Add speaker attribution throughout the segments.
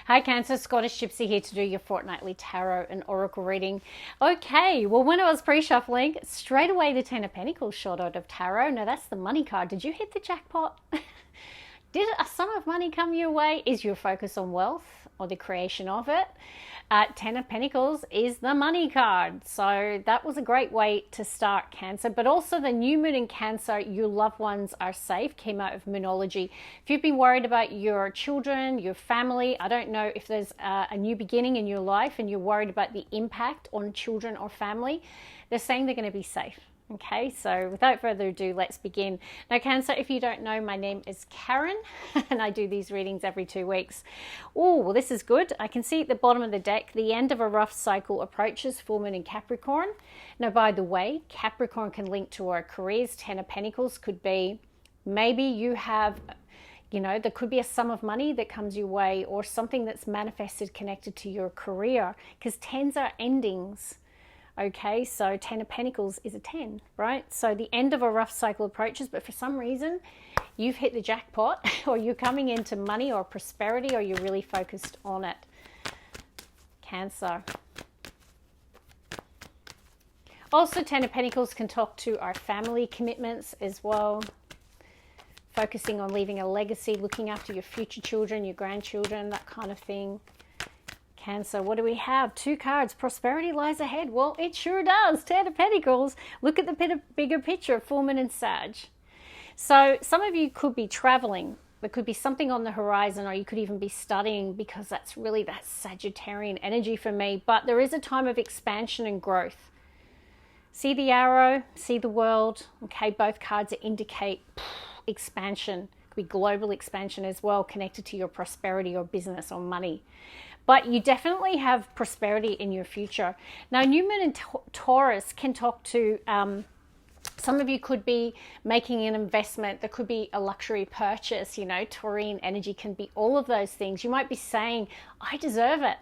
Speaker 1: Hi Cancer, Scottish Gypsy here to do your fortnightly tarot and oracle reading. Okay, well when I was pre-shuffling, straight away the Ten of Pentacles shot out of tarot. Now that's the money card. Did you hit the jackpot? Did a sum of money come your way? Is your focus on wealth or the creation of it? Ten of Pentacles is the money card. So that was a great way to start, Cancer. But also the new moon in Cancer, your loved ones are safe, came out of Moonology. If you've been worried about your children, your family, I don't know if there's a new beginning in your life and you're worried about the impact on children or family, they're saying they're going to be safe. Okay, so without further ado, let's begin. Now, Cancer, if you don't know, my name is Karen, and I do these readings every 2 weeks. Oh, well, this is good. I can see at the bottom of the deck, the end of a rough cycle approaches, full moon in Capricorn. Now, by the way, Capricorn can link to our careers. Ten of Pentacles could be, maybe you have, there could be a sum of money that comes your way or something that's manifested connected to your career, because tens are endings. Okay, so Ten of Pentacles is a 10, right? So the end of a rough cycle approaches, but for some reason you've hit the jackpot or you're coming into money or prosperity or you're really focused on it. Cancer. Also, Ten of Pentacles can talk to our family commitments as well. Focusing on leaving a legacy, looking after your future children, your grandchildren, that kind of thing. Cancer, what do we have? 2 cards. Prosperity lies ahead. Well, it sure does. Ten of Pentacles. Look at the bigger picture of full moon and Sag. So some of you could be traveling. There could be something on the horizon, or you could even be studying, because that's really that Sagittarian energy for me. But there is a time of expansion and growth. See the arrow, see the world. Okay, both cards indicate expansion. It could be global expansion as well, connected to your prosperity or business or money. But you definitely have prosperity in your future. Now, new moon in Taurus can talk to, some of you could be making an investment. There could be a luxury purchase, Taurine energy can be all of those things. You might be saying, I deserve it.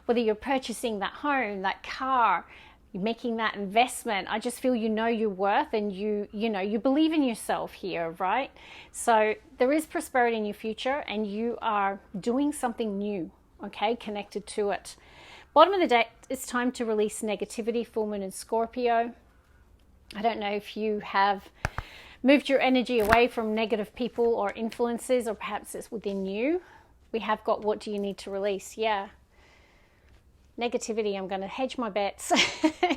Speaker 1: Whether you're purchasing that home, that car, you're making that investment. I just feel you know your worth and you believe in yourself here, right? So there is prosperity in your future and you are doing something new. Okay, connected to it. Bottom of the deck, it's time to release negativity, full moon in Scorpio. I don't know if you have moved your energy away from negative people or influences, or perhaps it's within you. We have got, what do you need to release? Yeah. Negativity, I'm going to hedge my bets.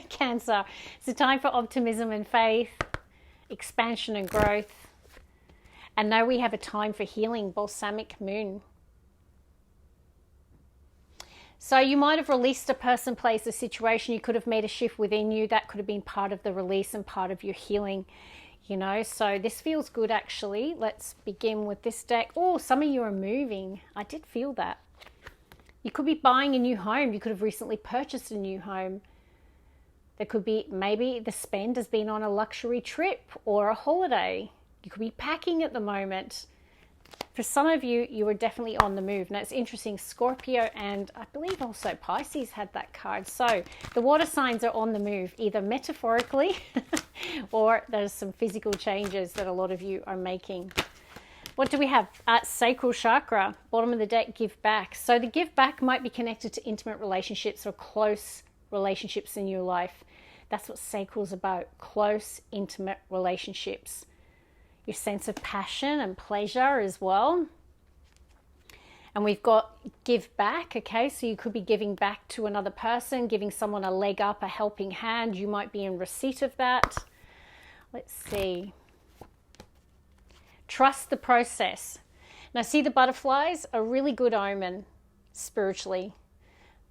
Speaker 1: Cancer, it's a time for optimism and faith, expansion and growth. And now we have a time for healing, balsamic moon. So you might have released a person, place, a situation. You could have made a shift within you. That could have been part of the release and part of your healing, So this feels good, actually. Let's begin with this deck. Oh, some of you are moving. I did feel that. You could be buying a new home. You could have recently purchased a new home. There could be, maybe the spend has been on a luxury trip or a holiday. You could be packing at the moment. For some of you, you are definitely on the move. Now, it's interesting, Scorpio and I believe also Pisces had that card. So the water signs are on the move, either metaphorically or there's some physical changes that a lot of you are making. What do we have? Sacral chakra, bottom of the deck, give back. So the give back might be connected to intimate relationships or close relationships in your life. That's what sacral is about, close, intimate relationships. Your sense of passion and pleasure as well. And we've got give back, okay? So you could be giving back to another person, giving someone a leg up, a helping hand. You might be in receipt of that. Let's see. Trust the process. Now, see the butterflies? A really good omen spiritually.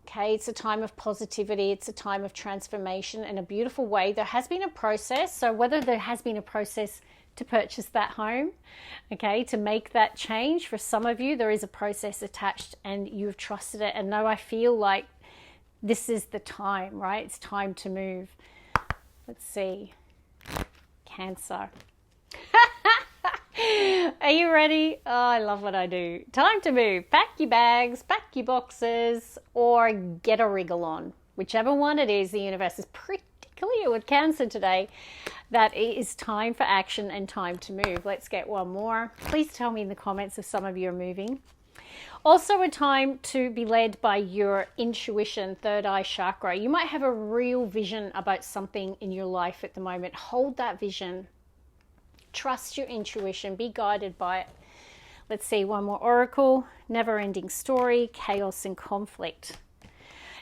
Speaker 1: Okay, it's a time of positivity. It's a time of transformation in a beautiful way. There has been a process. So whether there has been a process to purchase that home, okay, to make that change, for some of you there is a process attached and you've trusted it, and now I feel like this is the time, right? It's time to move. Let's see. Cancer. Are you ready? Oh, I love what I do. Time to move. Pack your bags, pack your boxes, or get a wriggle on. Whichever one it is, the universe is pretty clear with Cancer today that it is time for action and time to move. Let's get one more. Please tell me in the comments if some of you are moving. Also a time to be led by your intuition, third eye chakra. You might have a real vision about something in your life at the moment. Hold that vision. Trust your intuition. Be guided by it. Let's see, one more oracle. Never-ending story, chaos and conflict.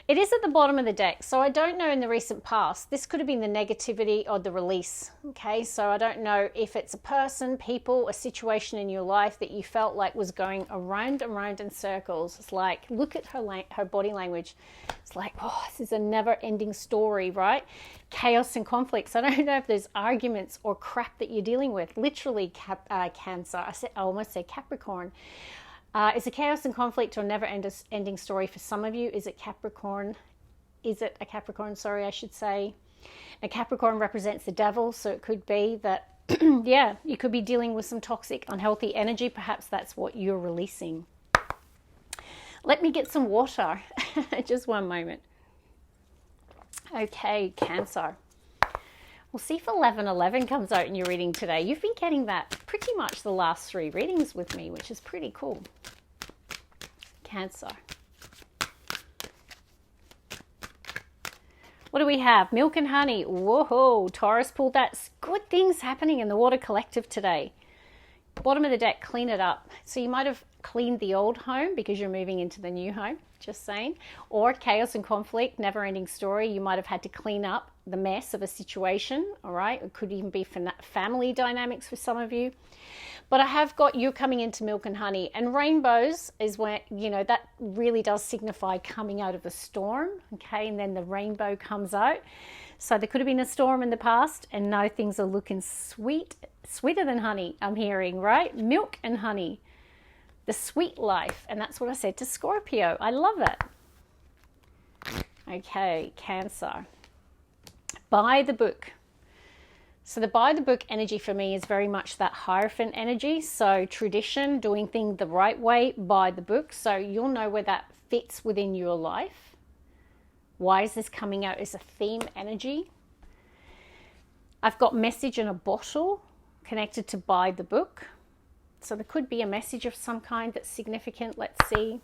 Speaker 1: It is at the bottom of the deck, so I don't know in the recent past. This could have been the negativity or the release, okay? So I don't know if it's a person, people, a situation in your life that you felt like was going around and round in circles. It's like, look at her body language. It's like, oh, this is a never-ending story, right? Chaos and So I don't know if there's arguments or crap that you're dealing with. Literally, Cancer. I almost said Capricorn. Is it chaos and conflict or never-ending story for some of you? Is it Capricorn? Is it a Capricorn? Sorry, I should say. Now, Capricorn represents the devil, so it could be that, yeah, you could be dealing with some toxic, unhealthy energy. Perhaps that's what you're releasing. Let me get some water. Just one moment. Okay, Cancer. We'll see if 1111 comes out in your reading today. You've been getting that pretty much the last 3 readings with me, which is pretty cool. Cancer. What do we have? Milk and honey. Whoa, Taurus pulled that. Good things happening in the Water Collective today. Bottom of the deck, clean it up. So you might have cleaned the old home because you're moving into the new home, just saying. Or chaos and conflict, never-ending story. You might have had to clean up the mess of a situation, all right? It could even be family dynamics for some of you. But I have got you coming into milk and honey. And rainbows is where, you know, that really does signify coming out of a storm, okay? And then the rainbow comes out. So there could have been a storm in the past, and now things are looking sweeter than honey, I'm hearing, right? Milk and honey. The sweet life. And that's what I said to Scorpio. I love it. Okay, Cancer. Buy the book. So the buy the book energy for me is very much that Hierophant energy. So tradition, doing things the right way, buy the book. So you'll know where that fits within your life. Why is this coming out as a theme energy? I've got message in a bottle connected to buy the book. So there could be a message of some kind that's significant. Let's see.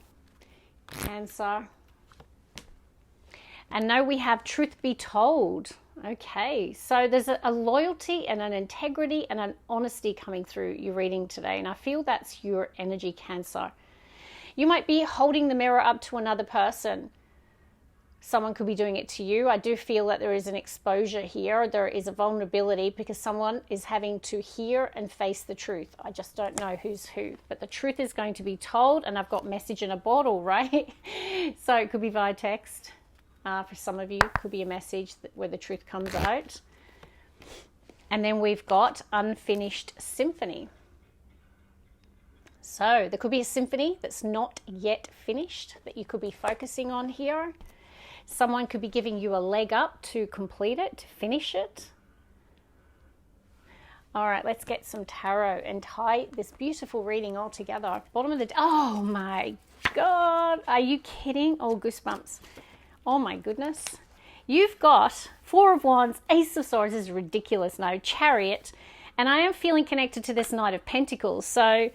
Speaker 1: Cancer. And now we have truth be told. Okay, so there's a loyalty and an integrity and an honesty coming through your reading today. And I feel that's your energy, Cancer. You might be holding the mirror up to another person. Someone could be doing it to you. I do feel that there is an exposure here. There is a vulnerability because someone is having to hear and face the truth. I just don't know who's who. But the truth is going to be told, and I've got message in a bottle, right? So it could be via text. For some of you, it could be a message where the truth comes out. And then we've got unfinished symphony. So there could be a symphony that's not yet finished that you could be focusing on here. Someone could be giving you a leg up to complete it, to finish it. All right, let's get some tarot and tie this beautiful reading all together. Bottom of the... Oh my God. Are you kidding? Oh, goosebumps. Oh my goodness. You've got 4 of Wands, Ace of Swords is ridiculous now, Chariot, and I am feeling connected to this Knight of Pentacles. So,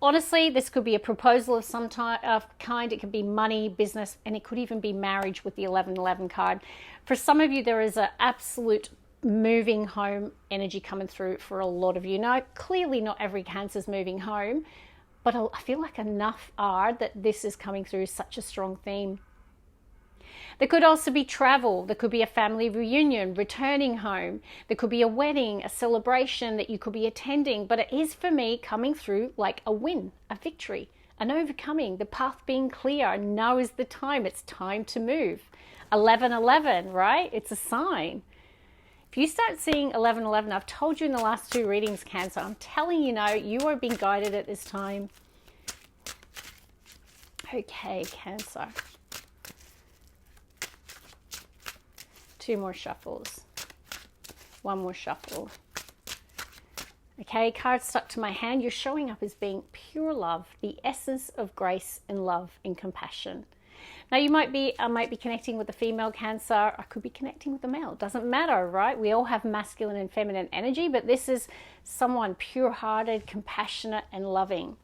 Speaker 1: honestly, this could be a proposal of some kind. It could be money, business, and it could even be marriage with the 1111 card. For some of you, there is an absolute moving home energy coming through for a lot of you. Now, clearly not every Cancer's moving home, but I feel like enough are that this is coming through such a strong theme. There could also be travel. There could be a family reunion, returning home. There could be a wedding, a celebration that you could be attending. But it is for me coming through like a win, a victory, an overcoming, the path being clear. Now is the time. It's time to move. 1111, right? It's a sign. If you start seeing 1111, I've told you in the last 2 readings, Cancer, I'm telling you now, you are being guided at this time. Okay, Cancer. 2 more shuffles. 1 more shuffle. Okay, card stuck to my hand. You're showing up as being pure love, the essence of grace and love and compassion. Now I might be connecting with a female Cancer. I could be connecting with a male. It doesn't matter, right? We all have masculine and feminine energy, but this is someone pure-hearted, compassionate, and loving.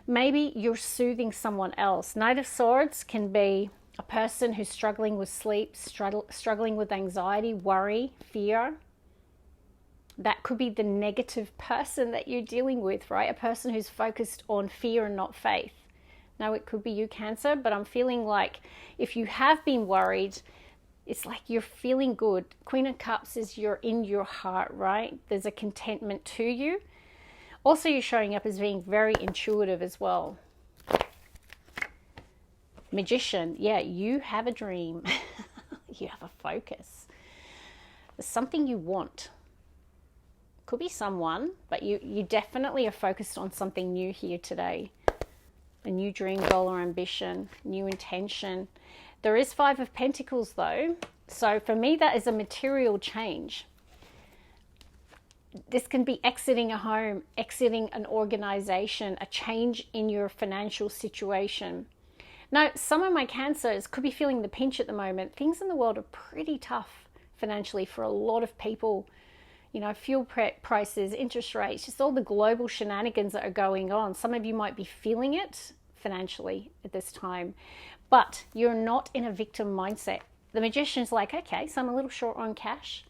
Speaker 1: Maybe you're soothing someone else. Knight of Swords can be a person who's struggling with sleep, struggling with anxiety, worry, fear. That could be the negative person that you're dealing with, right? A person who's focused on fear and not faith. Now, it could be you, Cancer, but I'm feeling like if you have been worried, it's like you're feeling good. Queen of Cups is you're in your heart, right? There's a contentment to you. Also, you're showing up as being very intuitive as well. Magician, yeah, you have a dream. You have a focus. There's something you want. Could be someone, but you definitely are focused on something new here today. A new dream, goal, or ambition, new intention. There is Five of Pentacles though. So for me, that is a material change. This can be exiting a home, exiting an organization, a change in your financial situation. Now, some of my Cancers could be feeling the pinch at the moment. Things in the world are pretty tough financially for a lot of people. You know, fuel prices, interest rates, just all the global shenanigans that are going on. Some of you might be feeling it financially at this time, but you're not in a victim mindset. The Magician's like, okay, so I'm a little short on cash,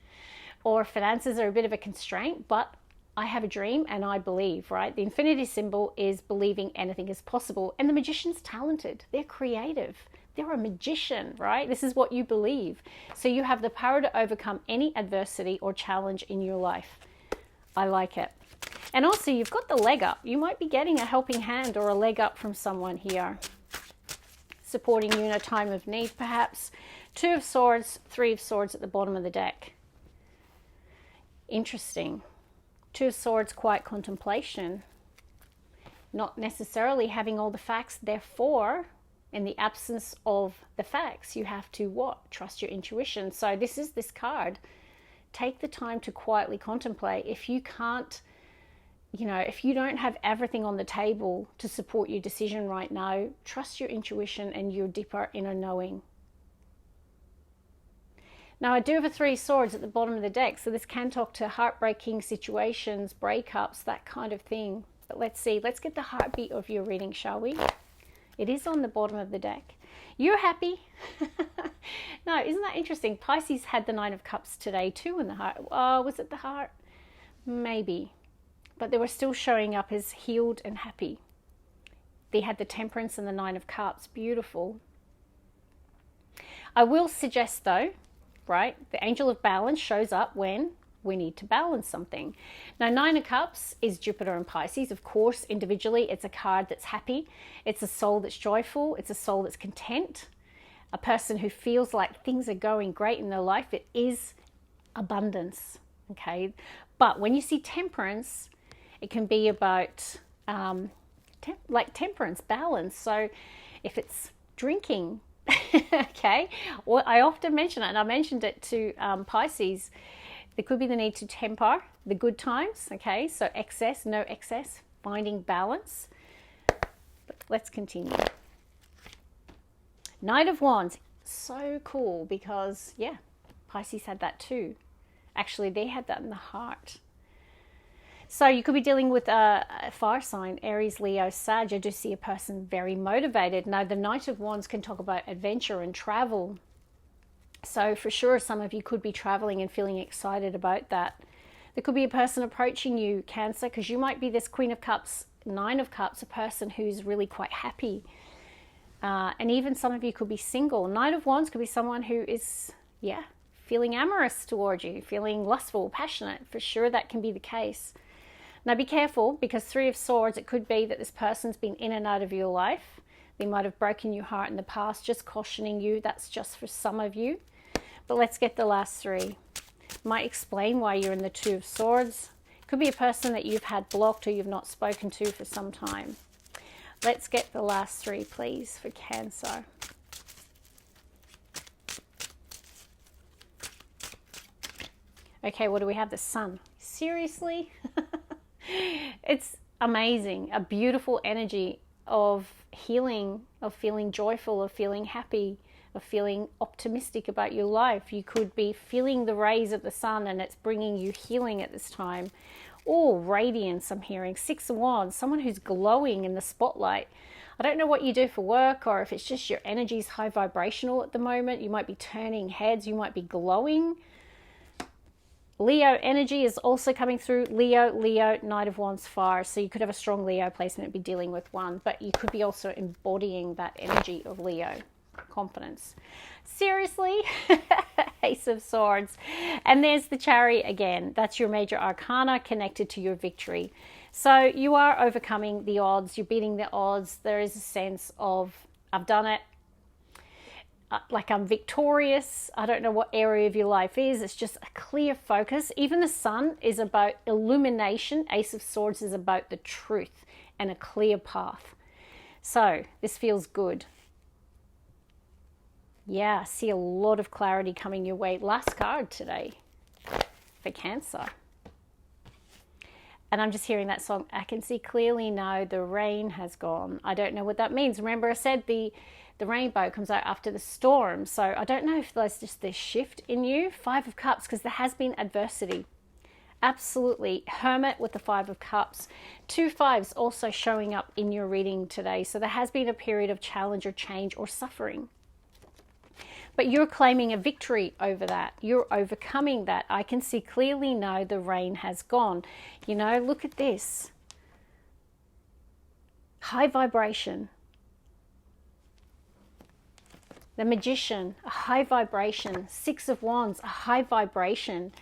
Speaker 1: or finances are a bit of a constraint, but I have a dream and I believe, right? The infinity symbol is believing anything is possible. And the Magician's talented. They're creative. They're a magician, right? This is what you believe. So you have the power to overcome any adversity or challenge in your life. I like it. And also you've got the leg up. You might be getting a helping hand or a leg up from someone here, supporting you in a time of need perhaps. Two of Swords, Three of Swords at the bottom of the deck. Interesting. Two of Swords, quiet contemplation. Not necessarily having all the facts, therefore, in the absence of the facts, you have to what? Trust your intuition. So this is this card. Take the time to quietly contemplate. If you can't, you know, if you don't have everything on the table to support your decision right now, trust your intuition and your deeper inner knowing. Now, I do have a Three of Swords at the bottom of the deck, so this can talk to heartbreaking situations, breakups, that kind of thing. But let's see. Let's get the heartbeat of your reading, shall we? It is on the bottom of the deck. You're happy. No, isn't that interesting? Pisces had the Nine of Cups today too in the heart. Oh, was it the heart? Maybe. But they were still showing up as healed and happy. They had the Temperance and the Nine of Cups. Beautiful. I will suggest though, right, the Angel of Balance shows up when we need to balance something. Now, Nine of Cups is Jupiter and Pisces. Of course, individually, it's a card that's happy. It's a soul that's joyful. It's a soul that's content. A person who feels like things are going great in their life. It is abundance, okay? But when you see Temperance, it can be about like temperance, balance. So if it's drinking, okay, well, I often mention it, and I mentioned it to Pisces. There could be the need to temper the good times, okay? So excess, no excess, finding balance. But let's continue. Knight of Wands, so cool because, yeah, Pisces had that too. Actually, they had that in the heart. So you could be dealing with a fire sign, Aries, Leo, Sag. I do see a person very motivated. Now, the Knight of Wands can talk about adventure and travel. So for sure, some of you could be traveling and feeling excited about that. There could be a person approaching you, Cancer, because you might be this Queen of Cups, Nine of Cups, a person who's really quite happy. And even some of you could be single. Knight of Wands could be someone who is, yeah, feeling amorous towards you, feeling lustful, passionate. For sure, that can be the case. Now, be careful, because Three of Swords, it could be that this person's been in and out of your life. They might have broken your heart in the past, just cautioning you. That's just for some of you. But let's get the last three. Might explain why you're in the Two of Swords. Could be a person that you've had blocked or you've not spoken to for some time. Let's get the last three, please, for Cancer. Okay, what do we have? The Sun. Seriously? It's amazing. A beautiful energy of healing, of feeling joyful, of feeling happy, of feeling optimistic about your life. You could be feeling the rays of the sun and it's bringing you healing at this time. Oh, radiance, I'm hearing. Six of Wands, someone who's glowing in the spotlight. I don't know what you do for work, or if it's just your energy is high vibrational at the moment. You might be turning heads. You might be glowing. Leo energy is also coming through. Leo, Knight of Wands, fire. So you could have a strong Leo placement and be dealing with one, but you could be also embodying that energy of Leo. Confidence. Seriously? Ace of Swords. And there's the Chariot again. That's your major arcana connected to your victory. So you are overcoming the odds. You're beating the odds. There is a sense of, I've done it. Like I'm victorious. I don't know what area of your life is. It's just a clear focus. Even the Sun is about illumination. Ace of Swords is about the truth and a clear path. So this feels good. Yeah, I see a lot of clarity coming your way. Last card today for Cancer. And I'm just hearing that song. I can see clearly now the rain has gone. I don't know what that means. Remember I said the rainbow comes out after the storm. So I don't know if there's just this shift in you. Five of Cups, because there has been adversity. Absolutely. Hermit with the Five of Cups. 2 5s also showing up in your reading today. So there has been a period of challenge or change or suffering. But you're claiming a victory over that. You're overcoming that. I can see clearly now the rain has gone. You know, look at this. High vibration. The Magician, a high vibration. 6 of Wands, a high vibration.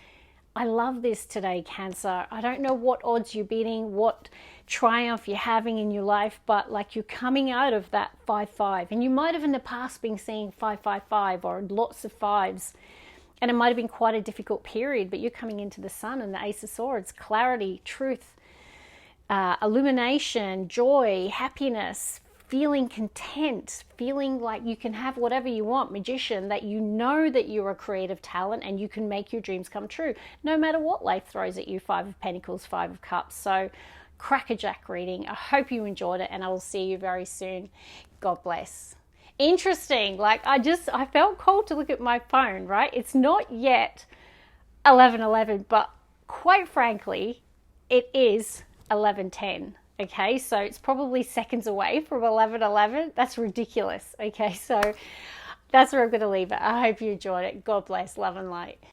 Speaker 1: I love this today, Cancer. I don't know what odds you're beating, what triumph you're having in your life, but like you're coming out of that 5-5. And you might have in the past been seeing 5-5-5 or lots of 5s. And it might have been quite a difficult period, but you're coming into the Sun and the Ace of Swords. Clarity, truth, illumination, joy, happiness, feeling content, feeling like you can have whatever you want. Magician, that you know that you're a creative talent and you can make your dreams come true, no matter what life throws at you. 5 of Pentacles, 5 of Cups. So crackerjack reading. I hope you enjoyed it and I will see you very soon. God bless. Interesting. Like I felt called to look at my phone, right? It's not yet 11:11, but quite frankly, it is 11:10. Okay, so it's probably seconds away from 11:11. That's ridiculous. Okay, so that's where I'm going to leave it. I hope you enjoyed it. God bless. Love and light.